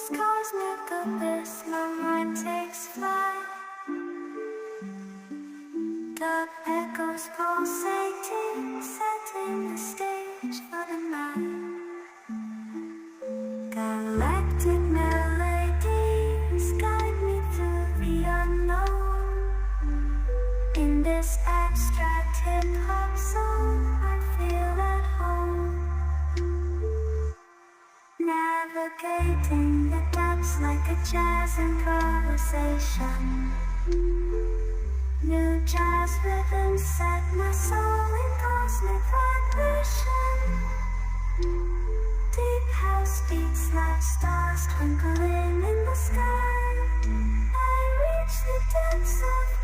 this cosmic abyss, my mind takes flight. The echoes pulsating, setting the stage for the night. Galactic melodies guide me through the unknown. In this abstract hip-hop song, I feel at home. Navigating the depths like a jazz improvisation. New jazz rhythms set my soul in cosmic vibration. Deep house beats like stars twinkling in the sky. I reach the depths of